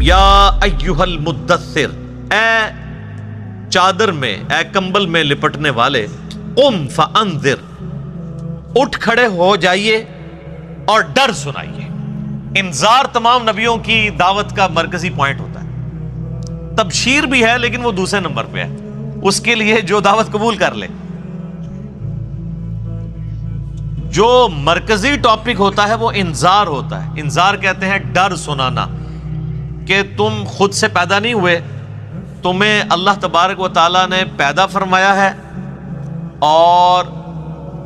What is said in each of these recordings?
یا ایھا المدثر، اے چادر میں، اے کمبل میں لپٹنے والے، قم فانذر، اٹھ کھڑے ہو جائیے اور ڈر سنائیے۔ انذار تمام نبیوں کی دعوت کا مرکزی پوائنٹ ہوتا ہے۔ تبشیر بھی ہے لیکن وہ دوسرے نمبر پہ ہے، اس کے لیے جو دعوت قبول کر لے۔ جو مرکزی ٹاپک ہوتا ہے وہ انذار ہوتا ہے۔ انذار کہتے ہیں ڈر سنانا، کہ تم خود سے پیدا نہیں ہوئے، تمہیں اللہ تبارک و تعالیٰ نے پیدا فرمایا ہے، اور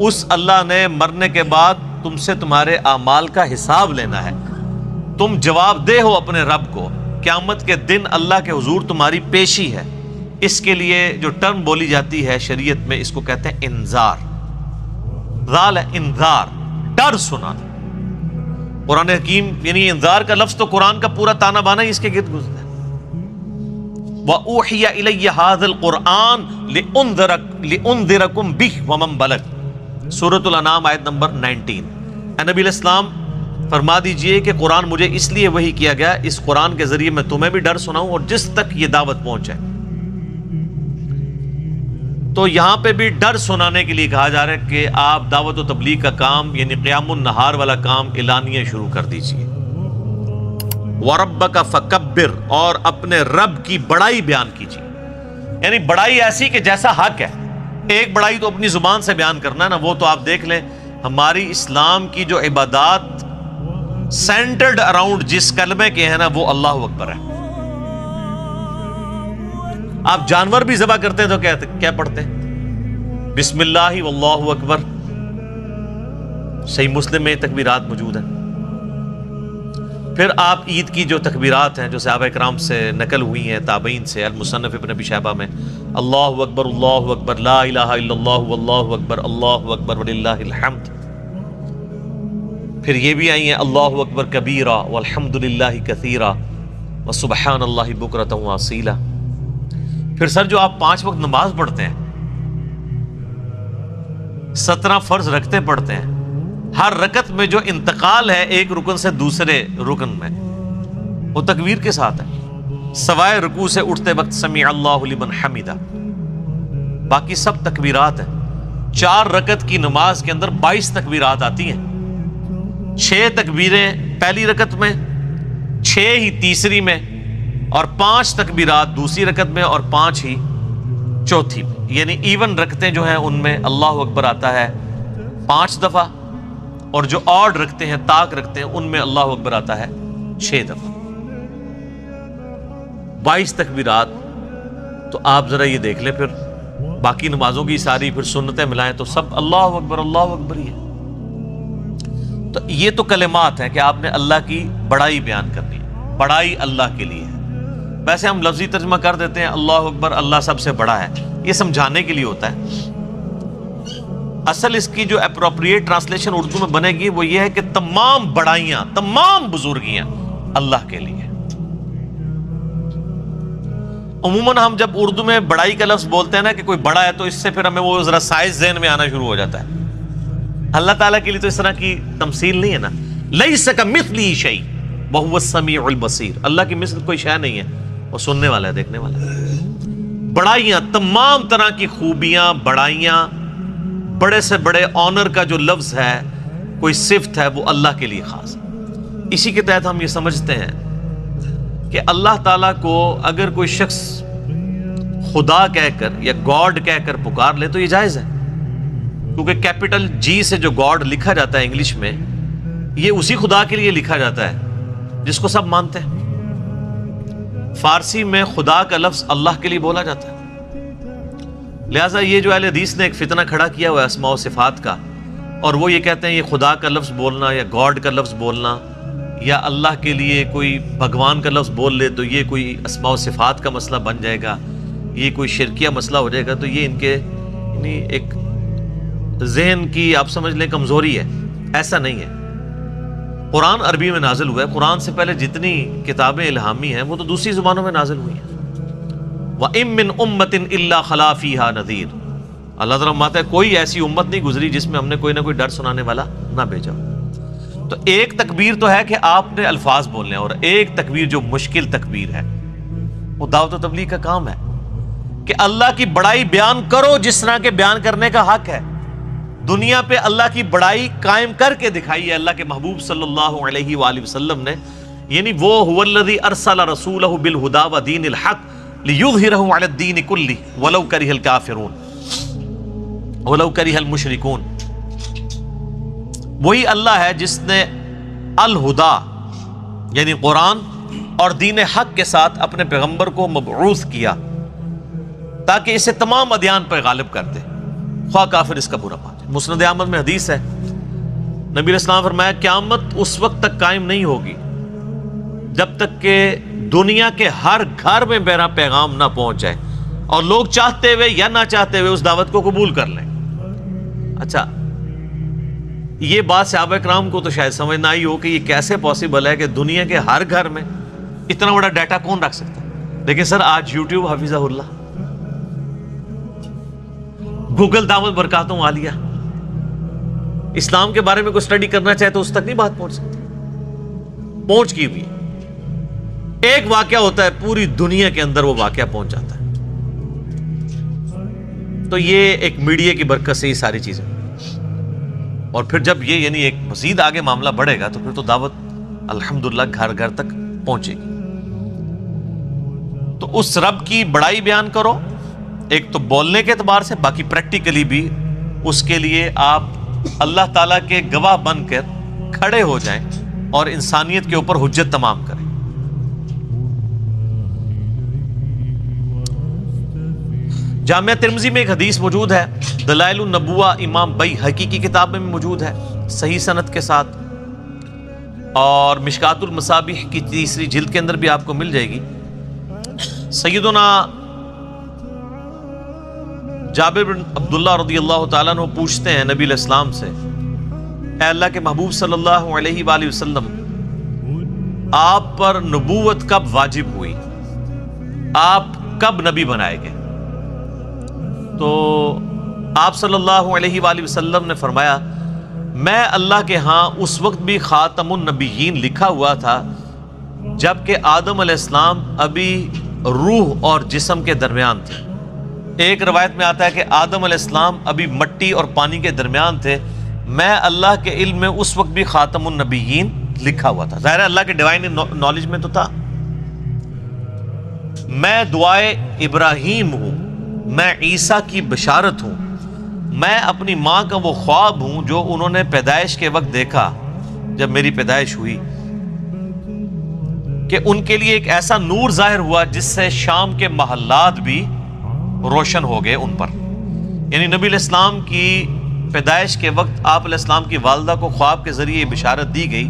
اس اللہ نے مرنے کے بعد تم سے تمہارے اعمال کا حساب لینا ہے۔ تم جواب دہ ہو اپنے رب کو، قیامت کے دن اللہ کے حضور تمہاری پیشی ہے۔ اس کے لیے جو ٹرم بولی جاتی ہے شریعت میں، اس کو کہتے ہیں انذار۔ ذال ہے انذار، ڈر سنانا۔ قرآن حکیم یعنی انذار کا لفظ تو قرآن کا پورا تانا بانا ہی اس کے گرد گزرتا ہے۔ وَأُوحِيَ إِلَيَّ هَذَا الْقُرْآنُ لِأُنذِرَكُمْ بِهِ وَمَنْ بَلَغَ، سورۃ الانعام آیت نمبر 19۔ اے نبی علیہ السلام فرما دیجئے کہ قرآن مجھے اس لیے وحی کیا گیا، اس قرآن کے ذریعے میں تمہیں بھی ڈر سناؤں اور جس تک یہ دعوت پہنچے۔ تو یہاں پہ بھی ڈر سنانے کے لیے کہا جا رہا ہے کہ آپ دعوت و تبلیغ کا کام یعنی قیام النہار والا کام اعلانیہ شروع کر دیجئے۔ وَرَبَّكَ فَكَبِّرْ، اور اپنے رب کی بڑائی بیان کیجیے، یعنی بڑائی ایسی کہ جیسا حق ہے۔ ایک بڑائی تو اپنی زبان سے بیان کرنا ہے نا، وہ تو آپ دیکھ لیں ہماری اسلام کی جو عبادات سینٹرڈ اراؤنڈ جس کلمے کے ہیں نا، وہ اللہ اکبر ہے۔ آپ جانور بھی ذبح کرتے ہیں تو کیا پڑھتے ہیں؟ بسم اللہ واللہ اکبر۔ صحیح مسلم میں تکبیرات موجود ہیں۔ پھر آپ عید کی جو تکبیرات ہیں جو صحابہ کرام سے نقل ہوئی ہیں، تابعین سے، المصنف ابن ابی شیبہ میں، اللہ اکبر اللہ اکبر، لا الہ الا اللہ واللہ اکبر، اللہ اکبر وللہ الحمد۔ پھر یہ بھی آئی ہیں اللہ اکبر کبیرہ والحمد للہ کثیرہ وسبحان اللہ بکرۃ واصیلہ۔ پھر سر جو آپ 5 وقت نماز پڑھتے ہیں، 17 فرض رکھتے پڑھتے ہیں، ہر رکعت میں جو انتقال ہے ایک رکن سے دوسرے رکن میں، وہ تکبیر کے ساتھ ہے، سوائے رکوع سے اٹھتے وقت سمیع اللہ لمن حمدہ، باقی سب تکبیرات ہیں۔ 4 رکعت کی نماز کے اندر 22 تکبیرات آتی ہیں، 6 تکبیریں پہلی رکعت میں، 6 ہی تیسری میں، اور 5 تکبیرات دوسری رکعت میں، اور 5 ہی چوتھی میں۔ یعنی ایون رکھتے جو ہیں ان میں اللہ اکبر آتا ہے 5 دفعہ، اور جو آڈ رکھتے ہیں، طاق رکھتے ہیں، ان میں اللہ اکبر آتا ہے 6 دفعہ۔ 22 تکبیرات۔ تو آپ ذرا یہ دیکھ لیں، پھر باقی نمازوں کی ساری پھر سنتیں ملائیں تو سب اللہ اکبر ہی ہے۔ تو یہ تو کلمات ہیں کہ آپ نے اللہ کی بڑائی بیان کرنی ہے، بڑائی اللہ کے لیے ہے۔ ویسے ہم لفظی ترجمہ کر دیتے ہیں اللہ اکبر، اللہ سب سے بڑا ہے، یہ سمجھانے کے لیے ہوتا ہے۔ اصل اس کی جو اپروپریٹ ٹرانسلیشن اردو میں بنے گی وہ یہ ہے کہ تمام بڑائیاں، تمام بزرگیاں اللہ کے لیے۔ عموماً ہم جب اردو میں بڑائی کا لفظ بولتے ہیں نا کہ کوئی بڑا ہے، تو اس سے پھر ہمیں وہ ذرا سائز ذہن میں آنا شروع ہو جاتا ہے۔ اللہ تعالیٰ کے لیے تو اس طرح کی تمثیل نہیں ہے نا، لیس کمثلہ شیء وہو السمیع البصیر، اللہ کی مثل کوئی شے نہیں ہے، وہ سننے والا ہے، دیکھنے والا ہے۔ بڑائیاں، تمام طرح کی خوبیاں، بڑائیاں، بڑے سے بڑے آنر کا جو لفظ ہے، کوئی صفت ہے، وہ اللہ کے لیے خاص ہے۔ اسی کے تحت ہم یہ سمجھتے ہیں کہ اللہ تعالیٰ کو اگر کوئی شخص خدا کہہ کر یا گاڈ کہہ کر پکار لے تو یہ جائز ہے، کیونکہ کیپٹل جی سے جو گاڈ لکھا جاتا ہے انگلش میں، یہ اسی خدا کے لیے لکھا جاتا ہے جس کو سب مانتے ہیں۔ فارسی میں خدا کا لفظ اللہ کے لیے بولا جاتا ہے۔ لہٰذا یہ جو اہل حدیث نے ایک فتنہ کھڑا کیا ہوا ہے اسماء و صفات کا، اور وہ یہ کہتے ہیں یہ خدا کا لفظ بولنا یا گاڈ کا لفظ بولنا یا اللہ کے لیے کوئی بھگوان کا لفظ بول لے تو یہ کوئی اسماء و صفات کا مسئلہ بن جائے گا، یہ کوئی شرکیہ مسئلہ ہو جائے گا، تو یہ ان کے یعنی ایک ذہن کی آپ سمجھ لیں کمزوری ہے۔ ایسا نہیں ہے۔ قرآن عربی میں نازل ہوا ہے، قرآن سے پہلے جتنی کتابیں الہامی ہیں وہ تو دوسری زبانوں میں نازل ہوئی ہیں۔ وَإِن مِّنْ أُمَّةٍ إِلَّا خَلَا فِيهَا نَذِيرٌ، اللہ تعالیٰ فرماتا ہے کوئی ایسی امت نہیں گزری جس میں ہم نے کوئی نہ کوئی ڈر سنانے والا نہ بھیجا۔ تو ایک تکبیر تو ہے کہ آپ نے الفاظ بولنے ہیں، اور ایک تکبیر جو مشکل تکبیر ہے وہ دعوت و تبلیغ کا کام ہے کہ اللہ کی بڑائی بیان کرو جس طرح کے بیان کرنے کا حق ہے. دنیا پہ اللہ کی بڑائی قائم کر کے دکھائی ہے اللہ کے محبوب صلی اللہ علیہ وآلہ وسلم نے. یعنی وہ هو الذی ارسل رسولہ بالہدی ودین الحق لیظہرہ علی الدین کلہ ولو کرہ الکافرون ولو کرہ المشرکون. وہی اللہ ہے جس نے الہدی یعنی قرآن اور دین حق کے ساتھ اپنے پیغمبر کو مبعوث کیا تاکہ اسے تمام ادیان پر غالب کر دے، خواہ کافر اس کا برا مانے. مسند احمد میں حدیث ہے، نبی علیہ السلام فرمایا قیامت اس وقت تک قائم نہیں ہوگی جب تک کہ دنیا کے ہر گھر میں میرا پیغام نہ پہنچ جائے اور لوگ چاہتے ہوئے یا نہ چاہتے ہوئے اس دعوت کو قبول کر لیں. اچھا، یہ بات صحابہ کرام کو تو شاید سمجھ نہ آئی ہو کہ یہ کیسے پاسبل ہے کہ دنیا کے ہر گھر میں اتنا بڑا ڈیٹا کون رکھ سکتا ہے. لیکن سر آج یوٹیوب حفظہ اللہ، گوگل دعوت برکاتوں عالیہ، اسلام کے بارے میں کوئی اسٹڈی کرنا چاہے تو اس تک نہیں بات پہنچ سکتی. پہنچ کی ہوئی ایک واقعہ ہوتا ہے پوری دنیا کے اندر وہ واقعہ پہنچ جاتا ہے. تو یہ ایک میڈیا کی برکت سے یہ ساری چیزیں، اور پھر جب یہ یعنی ایک مزید آگے معاملہ بڑھے گا تو پھر تو دعوت الحمدللہ گھر گھر تک پہنچے گی. تو اس رب کی بڑائی بیان کرو، ایک تو بولنے کے اعتبار سے، باقی پریکٹیکلی بھی اس کے لیے آپ اللہ تعالیٰ کے گواہ بن کر کھڑے ہو جائیں اور انسانیت کے اوپر حجت تمام کریں. جامعہ ترمذی میں ایک حدیث موجود ہے، دلائل النبوہ امام بیہقی کی کتاب میں موجود ہے صحیح سند کے ساتھ، اور مشکات المصابیح کی 3 جلد کے اندر بھی آپ کو مل جائے گی. سیدنا جابر بن عبداللہ رضی اللہ تعالیٰ عنہ پوچھتے ہیں نبی علیہ السلام سے، اے اللہ کے محبوب صلی اللہ علیہ وآلہ وسلم، آپ پر نبوت کب واجب ہوئی، آپ کب نبی بنائے گئے؟ تو آپ صلی اللہ علیہ وآلہ وسلم نے فرمایا، میں اللہ کے ہاں اس وقت بھی خاتم النبیین لکھا ہوا تھا جبکہ آدم علیہ السلام ابھی روح اور جسم کے درمیان تھے. ایک روایت میں آتا ہے کہ آدم علیہ السلام ابھی مٹی اور پانی کے درمیان تھے، میں اللہ کے علم میں اس وقت بھی خاتم النبیین لکھا ہوا تھا. ظاہر ہے اللہ کے ڈیوائن نالج میں تو تھا. میں دعائے ابراہیم ہوں، میں عیسیٰ کی بشارت ہوں، میں اپنی ماں کا وہ خواب ہوں جو انہوں نے پیدائش کے وقت دیکھا جب میری پیدائش ہوئی، کہ ان کے لیے ایک ایسا نور ظاہر ہوا جس سے شام کے محلات بھی روشن ہو گئے ان پر. یعنی نبی علیہ السلام کی پیدائش کے وقت آپ علیہ السلام کی والدہ کو خواب کے ذریعے یہ بشارت دی گئی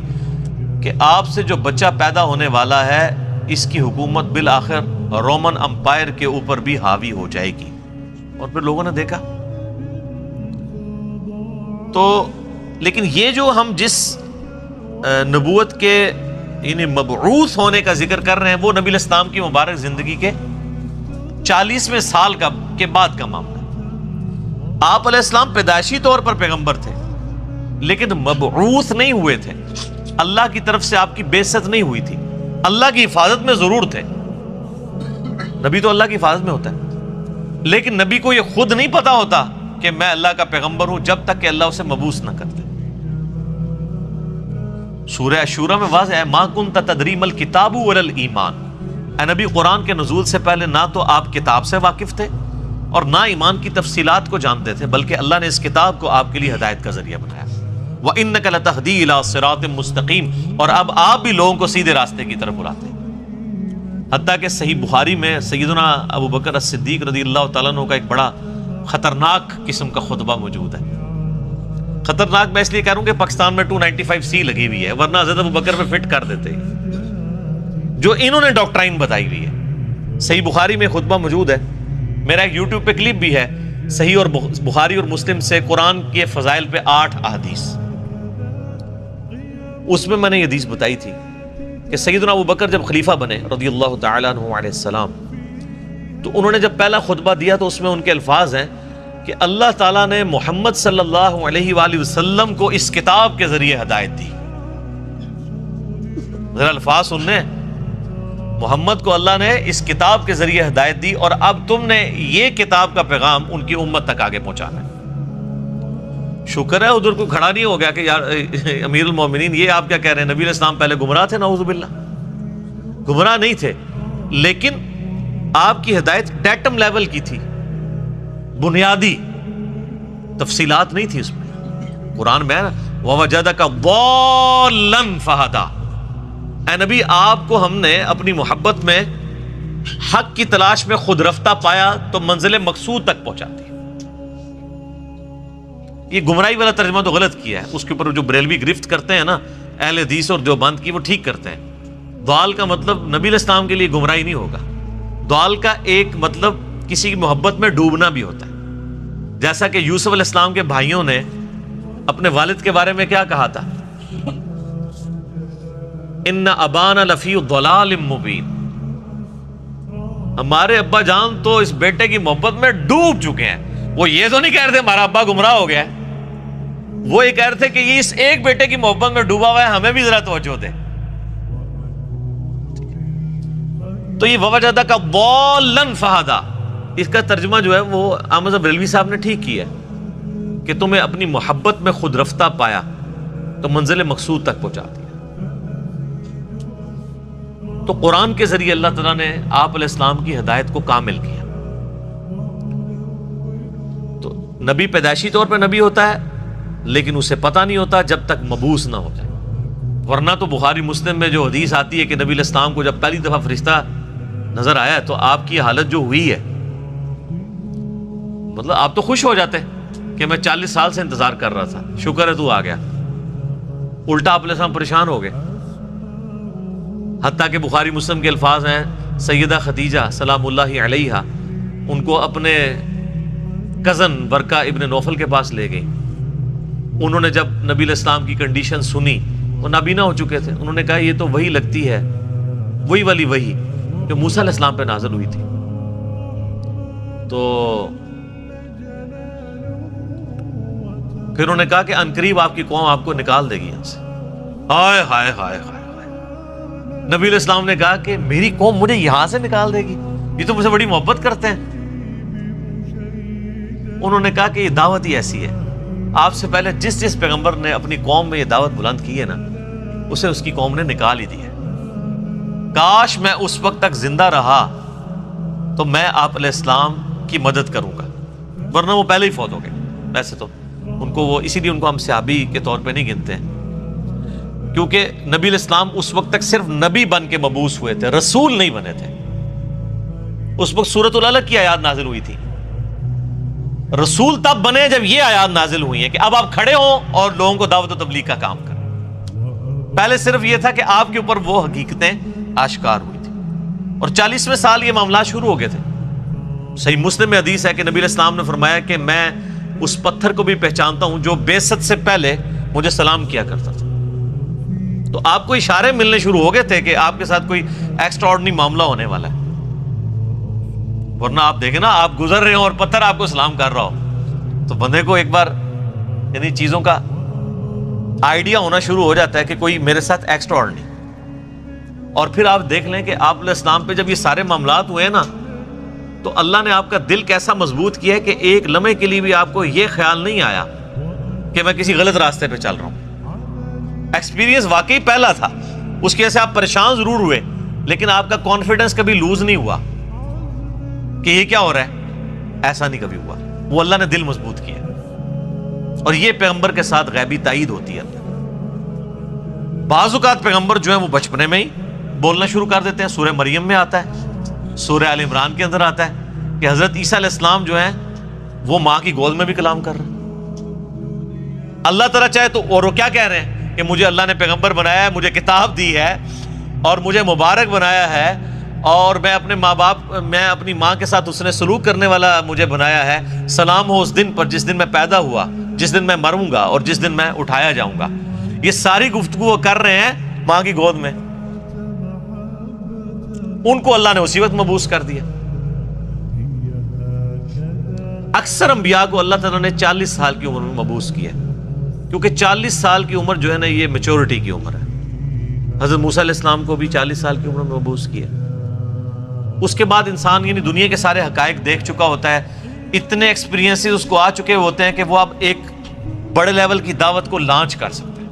کہ آپ سے جو بچہ پیدا ہونے والا ہے اس کی حکومت بالآخر رومن امپائر کے اوپر بھی حاوی ہو جائے گی. اور پھر لوگوں نے دیکھا. تو لیکن یہ جو ہم جس نبوت کے یعنی مبعوث ہونے کا ذکر کر رہے ہیں وہ نبی علیہ السلام کی مبارک زندگی کے 40ویں سال کے بعد کا معاملہ ہے. آپ علیہ السلام پیدائشی طور پر پیغمبر تھے لیکن مبعوث نہیں ہوئے تھے. اللہ کی طرف سے آپ کی بعثت نہیں ہوئی تھی. اللہ کی حفاظت میں ضرور تھے، نبی تو اللہ کی حفاظت میں ہوتا ہے، لیکن نبی کو یہ خود نہیں پتا ہوتا کہ میں اللہ کا پیغمبر ہوں جب تک کہ اللہ اسے مبعوث نہ کر دے. سورہ الشورى میں واضح ہے، ما کنت تدری ما الکتاب ولا الایمان. اے نبی، قرآن کے نزول سے پہلے نہ تو آپ کتاب سے واقف تھے اور نہ ایمان کی تفصیلات کو جانتے تھے، بلکہ اللہ نے اس کتاب کو آپ کے لیے ہدایت کا ذریعہ بنایا. وَإِنَّكَ لَتَهْدِي إِلَىٰ صِرَاطٍ مُسْتَقِيمٍ، اور اب آپ بھی لوگوں کو سیدھے راستے کی طرف بلاتے ہیں. حتیٰ کہ صحیح بخاری میں سیدنا ابو بکر الصدیق رضی اللہ تعالیٰ عنہ کا ایک بڑا خطرناک قسم کا خطبہ موجود ہے. خطرناک میں اس لیے کہہ رہا ہوں کہ پاکستان میں 295C لگی ہوئی ہے، ورنہ حضرت ابو بکر میں فٹ کر دیتے جو انہوں نے ڈاکٹرائن بتائی ہوئی ہے. صحیح بخاری میں خطبہ موجود ہے، میرا ایک یوٹیوب پہ کلپ بھی ہے، صحیح اور بخاری اور مسلم سے قرآن کے فضائل پہ 8 احادیث. اس میں نے یہ حدیث بتائی تھی کہ سیدنا ابو بکر جب خلیفہ بنے رضی اللہ تعالیٰ عنہ علیہ السلام، تو انہوں نے جب پہلا خطبہ دیا تو اس میں ان کے الفاظ ہیں کہ اللہ تعالیٰ نے محمد صلی اللہ علیہ وآلہ وسلم کو اس کتاب کے ذریعے ہدایت دی. ذرا الفاظ سننے، محمد کو اللہ نے اس کتاب کے ذریعے ہدایت دی اور اب تم نے یہ کتاب کا پیغام ان کی امت تک آگے پہنچانا ہے۔ شکر ہے ادھر کوئی کھڑا نہیں ہو گیا کہ یار امیر المومنین یہ آپ کیا کہہ رہے ہیں، نبی علیہ السلام پہلے گمراہ تھے؟ نعوذ باللہ، گمراہ نہیں تھے، لیکن آپ کی ہدایت ڈیٹم لیول کی تھی، بنیادی تفصیلات نہیں تھی اس میں۔ قرآن میں وَوَجَدَكَ ضَالًّا فَهَدَىٰ، اے نبی آپ کو ہم نے اپنی محبت میں حق کی تلاش میں خود رفتہ پایا تو منزل مقصود تک پہنچا دی۔ یہ گمراہی والا ترجمہ تو غلط کیا ہے، اس کے اوپر جو بریلوی گرفت کرتے ہیں نا اہل حدیث اور دیوبند کی، وہ ٹھیک کرتے ہیں۔ ضال کا مطلب نبی علیہ السلام کے لیے گمراہی نہیں ہوگا، ضال کا ایک مطلب کسی کی محبت میں ڈوبنا بھی ہوتا ہے، جیسا کہ یوسف علیہ السلام کے بھائیوں نے اپنے والد کے بارے میں کیا کہا تھا، ان ابانا لفی ضلال مبین، ہمارے ابا جان تو اس بیٹے کی محبت میں ڈوب چکے ہیں۔ وہ یہ تو نہیں کہہ رہے تھے ہمارا ابا گمراہ ہو گیا ہے، وہ یہ کہہ رہے تھے کہ یہ اس ایک بیٹے کی محبت میں ڈوبا ہوا ہے، ہمیں بھی ذرا توجہ دے۔ تو یہ وَوَجَدَكَ ضَالًّا فَهَدَىٰ، اس کا ترجمہ جو ہے وہ احمد بریلوی صاحب نے ٹھیک کیا ہے کہ تمہیں اپنی محبت میں خود رفتہ پایا تو منزل مقصود تک پہنچا دیا۔ تو قرآن کے ذریعے اللہ تعالیٰ نے آپ علیہ السلام کی ہدایت کو کامل کیا۔ تو نبی پیدائشی طور پہ نبی ہوتا ہے، لیکن اسے پتہ نہیں ہوتا جب تک مبعوث نہ ہو جائے، ورنہ تو بخاری مسلم میں جو حدیث آتی ہے کہ نبی علیہ السلام کو جب پہلی دفعہ فرشتہ نظر آیا تو آپ کی حالت جو ہوئی ہے، مطلب آپ تو خوش ہو جاتے کہ میں 40 سال سے انتظار کر رہا تھا، شکر ہے تو آ گیا۔ الٹا آپ علیہ السلام پریشان ہو گئے، حتیٰ کہ بخاری مسلم کے الفاظ ہیں سیدہ خدیجہ سلام اللہ علیہا ان کو اپنے کزن ورقہ ابن نوفل کے پاس لے گئی۔ انہوں نے جب نبی علیہ السلام کی کنڈیشن سنی، وہ نابینا ہو چکے تھے، انہوں نے کہا یہ تو وہی لگتی ہے، وہی والی وہی جو موسیٰ علیہ السلام پہ نازل ہوئی تھی۔ تو پھر انہوں نے کہا کہ عنقریب آپ کی قوم آپ کو نکال دے گی یہاں سے۔ ہائے ہائے ہائے ہائے، نبی علیہ السلام نے کہا کہ میری قوم مجھے یہاں سے نکال دے گی، یہ تو مجھ سے بڑی محبت کرتے ہیں۔ انہوں نے کہا کہ یہ دعوت ہی ایسی ہے، آپ سے پہلے جس جس پیغمبر نے اپنی قوم میں یہ دعوت بلند کی ہے نا، اسے اس کی قوم نے نکال ہی دی ہے۔ کاش میں اس وقت تک زندہ رہا تو میں آپ علیہ السلام کی مدد کروں گا، ورنہ وہ پہلے ہی فوت ہو گئے۔ ویسے تو ان کو وہ اسی لیے ان کو ہم صحابی کے طور پہ نہیں گنتے ہیں، کیونکہ نبی علیہ السلام اس وقت تک صرف نبی بن کے مبعوث ہوئے تھے، رسول نہیں بنے تھے۔ اس وقت سورۃ العلق کی آیات نازل ہوئی تھی، رسول تب بنے جب یہ آیات نازل ہوئی ہیں کہ اب آپ کھڑے ہوں اور لوگوں کو دعوت و تبلیغ کا کام کریں۔ پہلے صرف یہ تھا کہ آپ کے اوپر وہ حقیقتیں آشکار ہوئی تھی، اور 40ویں سال یہ معاملات شروع ہو گئے تھے۔ صحیح مسلم میں حدیث ہے کہ نبی علیہ السلام نے فرمایا کہ میں اس پتھر کو بھی پہچانتا ہوں جو بعثت سے پہلے مجھے سلام کیا کرتا تھا۔ تو آپ کو اشارے ملنے شروع ہو گئے تھے کہ آپ کے ساتھ کوئی ایکسٹرا آرڈنری معاملہ ہونے والا ہے، ورنہ آپ دیکھیں نا آپ گزر رہے ہوں اور پتھر آپ کو سلام کر رہا ہو تو بندے کو ایک بار یعنی چیزوں کا آئیڈیا ہونا شروع ہو جاتا ہے کہ کوئی میرے ساتھ ایکسٹرا آرڈنری۔ اور پھر آپ دیکھ لیں کہ آپ علیہ السلام پہ جب یہ سارے معاملات ہوئے ہیں نا، تو اللہ نے آپ کا دل کیسا مضبوط کیا ہے کہ ایک لمحے کے لیے بھی آپ کو یہ خیال نہیں آیا کہ میں کسی غلط راستے پہ چل رہا ہوں۔ ایکسپیرینس واقعی پہلا تھا، اس کی وجہ سے آپ پریشان ضرور ہوئے، لیکن آپ کا کانفیڈنس کبھی لوز نہیں ہوا کہ یہ کیا ہو رہا ہے، ایسا نہیں کبھی ہوا۔ وہ اللہ نے دل مضبوط کیا، اور یہ پیغمبر کے ساتھ غیبی تائید ہوتی ہے۔ بعض اوقات پیغمبر جو ہیں وہ بچپنے میں ہی بولنا شروع کر دیتے ہیں، سورہ مریم میں آتا ہے، سورہ آل عمران کے اندر آتا ہے کہ حضرت عیسیٰ علیہ السلام جو ہیں وہ ماں کی گود میں بھی کلام کر رہے ہیں۔ اللہ تعالیٰ چاہے تو، اور وہ کیا کہہ رہے ہیں کہ مجھے اللہ نے پیغمبر بنایا ہے، مجھے کتاب دی ہے اور مجھے مبارک بنایا ہے، اور میں اپنے ماں باپ، میں اپنی ماں کے ساتھ اس نے سلوک کرنے والا مجھے بنایا ہے۔ سلام ہو اس دن پر جس دن میں پیدا ہوا، جس دن میں مروں گا اور جس دن میں اٹھایا جاؤں گا۔ یہ ساری گفتگو وہ کر رہے ہیں ماں کی گود میں، ان کو اللہ نے اسی وقت مبعوث کر دیا۔ اکثر انبیاء کو اللہ تعالیٰ نے 40 سال کی عمر میں مبعوث کیا، کیونکہ 40 سال کی عمر جو ہے نا یہ میچورٹی کی عمر ہے۔ حضرت موسیٰ علیہ السلام کو بھی 40 سال کی عمر میں مبعوث کیا. اس کے بعد انسان یعنی دنیا کے سارے حقائق دیکھ چکا ہوتا ہے, اتنے ایکسپیرینسز اس کو آ چکے ہوتے ہیں کہ وہ اب ایک بڑے لیول کی دعوت کو لانچ کر سکتے ہیں.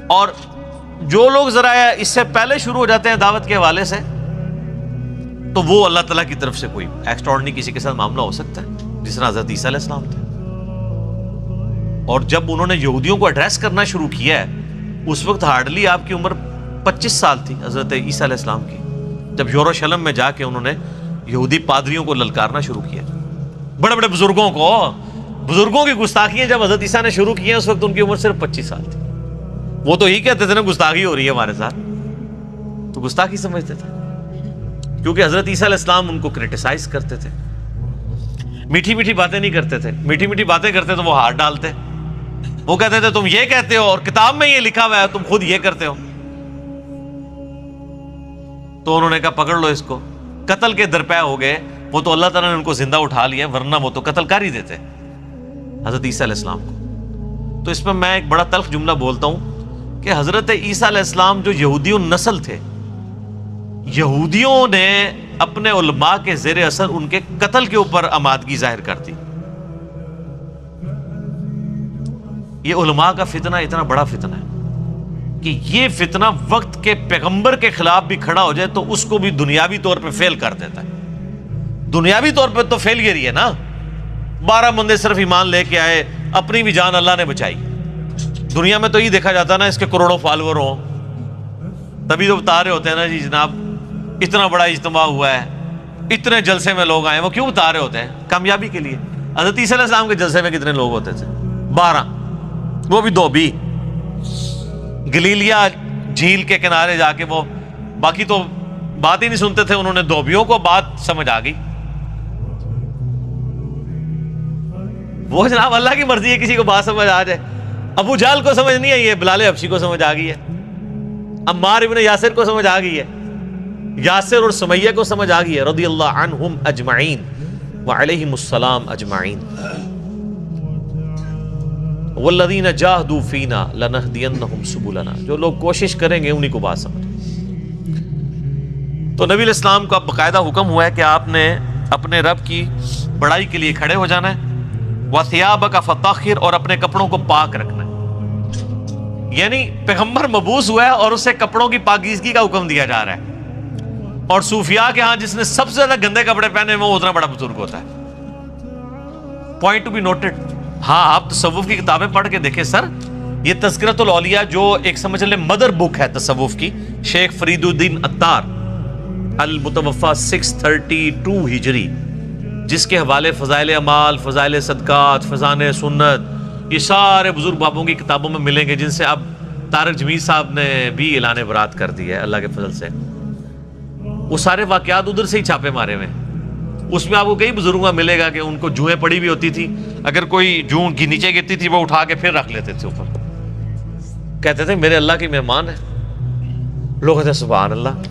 اور جو لوگ ذرا اس سے پہلے شروع ہو جاتے ہیں دعوت کے حوالے سے, تو وہ اللہ تعالیٰ کی طرف سے کوئی ایکسٹراڈنری کسی کے ساتھ معاملہ ہو سکتا ہے, جس طرح حضرت عیسیٰ علیہ السلام تھے. اور جب انہوں نے یہودیوں کو ایڈریس کرنا شروع کیا ہے, اس وقت ہارڈلی آپ کی عمر 25 سال تھی حضرت عیسیٰ علیہ السلام کی, جب یروشلم میں جا کے انہوں نے یہودی پادریوں کو للکارنا شروع کیا. بڑے بڑے بزرگوں کی گستاخیاں جب حضرت عیسیٰ نے شروع کی ہیں, اس وقت ان کی عمر صرف 25 سال تھی. وہ تو ہی کہتے تھے نا گستاخی ہو رہی ہے ہمارے ساتھ, تو گستاخی سمجھتے تھے, کیونکہ حضرت عیسیٰ علیہ السلام ان کو کرٹیسائز کرتے تھے. میٹھی میٹھی باتیں نہیں کرتے تھے, میٹھی میٹھی باتیں کرتے تو وہ ہاتھ ڈالتے. وہ کہتے تھے تم یہ کہتے ہو اور کتاب میں یہ لکھا ہوا ہے, تم خود یہ کرتے ہو. تو انہوں نے کہا پکڑ لو اس کو. قتل کے درپے ہو گئے. وہ تو اللہ تعالیٰ نے ان کو زندہ اٹھا لیا, ورنہ وہ تو قتل کر ہی دیتے حضرت عیسیٰ علیہ السلام کو. تو اس میں ایک بڑا تلخ جملہ بولتا ہوں کہ حضرت عیسیٰ علیہ السلام جو یہودیوں نسل تھے, یہودیوں نے اپنے علماء کے زیر اثر ان کے قتل کے اوپر آمادگی ظاہر کر دی. یہ علماء کا فتنہ اتنا بڑا فتنہ ہے کہ یہ فتنہ وقت کے پیغمبر کے خلاف بھی کھڑا ہو جائے تو اس کو بھی دنیاوی طور پہ فیل کر دیتا ہے. دنیاوی طور پہ تو فیلئر ہی ہے نا. 12 بندے صرف ایمان لے کے آئے, اپنی بھی جان اللہ نے بچائی. دنیا میں تو یہ دیکھا جاتا ہے نا, اس کے کروڑوں فالوور ہوں, تبھی تو بتا رہے ہوتے ہیں نا جی جناب اتنا بڑا اجتماع ہوا ہے, اتنے جلسے میں لوگ آئے. وہ کیوں بتا رہے ہوتے ہیں؟ کامیابی کے لیے. حضرت عیسیٰ علیہ السلام کے جلسے میں کتنے لوگ ہوتے تھے؟ 12, وہ بھی 2 بھی گلیلیا جھیل کے کنارے جا کے. وہ باقی تو بات ہی نہیں سنتے تھے, انہوں نے دھوبیوں کو بات سمجھ آ گئی. وہ جناب اللہ کی مرضی ہے کسی کو بات سمجھ آ جائے. ابو جہل کو سمجھ نہیں آئی ہے, بلال حبشی کو سمجھ آ گئی ہے, عمار ابن یاسر کو سمجھ آ گئی ہے, یاسر اور سمیہ کو سمجھ آ گئی ہے, رضی اللہ عنہم اجمعین وعلیہم السلام اجمعین. والذین جاہدوا فینا لنہدینہم سبلنا, جو لوگ کوشش کریں گے انہی کو بات سمجھ. تو نبی علیہ السلام کو اب باقاعدہ حکم ہوا ہے کہ آپ نے اپنے رب کی بڑائی کے لیے کھڑے ہو جانا ہے. وَثِيَابَكَ فَطَهِّرْ, اور اپنے کپڑوں کو پاک رکھنا ہے. یعنی پیغمبر مبعوث ہوا ہے اور اسے کپڑوں کی پاکیزگی کا حکم دیا جا رہا ہے. اور صوفیاء کے ہاں جس نے سب سے زیادہ گندے کپڑے پہنے وہ اتنا بڑا بزرگ ہوتا ہے. Point to be noted. ہاں آپ تصوف کی کتابیں پڑھ کے دیکھیں سر, یہ تذکرۃ الاولیاء جو ایک سمجھ لیں مدر بک ہے تصوف کی, شیخ فرید الدین عطار المتوفا 632 ہجری, جس کے حوالے فضائل اعمال, فضائل صدقات, فضائل سنت, یہ سارے بزرگ بابوں کی کتابوں میں ملیں گے, جن سے اب طارق جمیل صاحب نے بھی اعلان برات کر دی ہے اللہ کے فضل سے. وہ سارے واقعات ادھر سے ہی چھاپے مارے ہوئے. اس میں آپ کو کئی بزرگوں کا ملے گا کہ ان کو جوئیں پڑی بھی ہوتی تھی, اگر کوئی جوں کی نیچے گرتی تھی وہ اٹھا کے پھر رکھ لیتے تھے اوپر, کہتے تھے میرے اللہ کے مہمان ہیں. لوگ کہتے ہیں سبحان اللہ.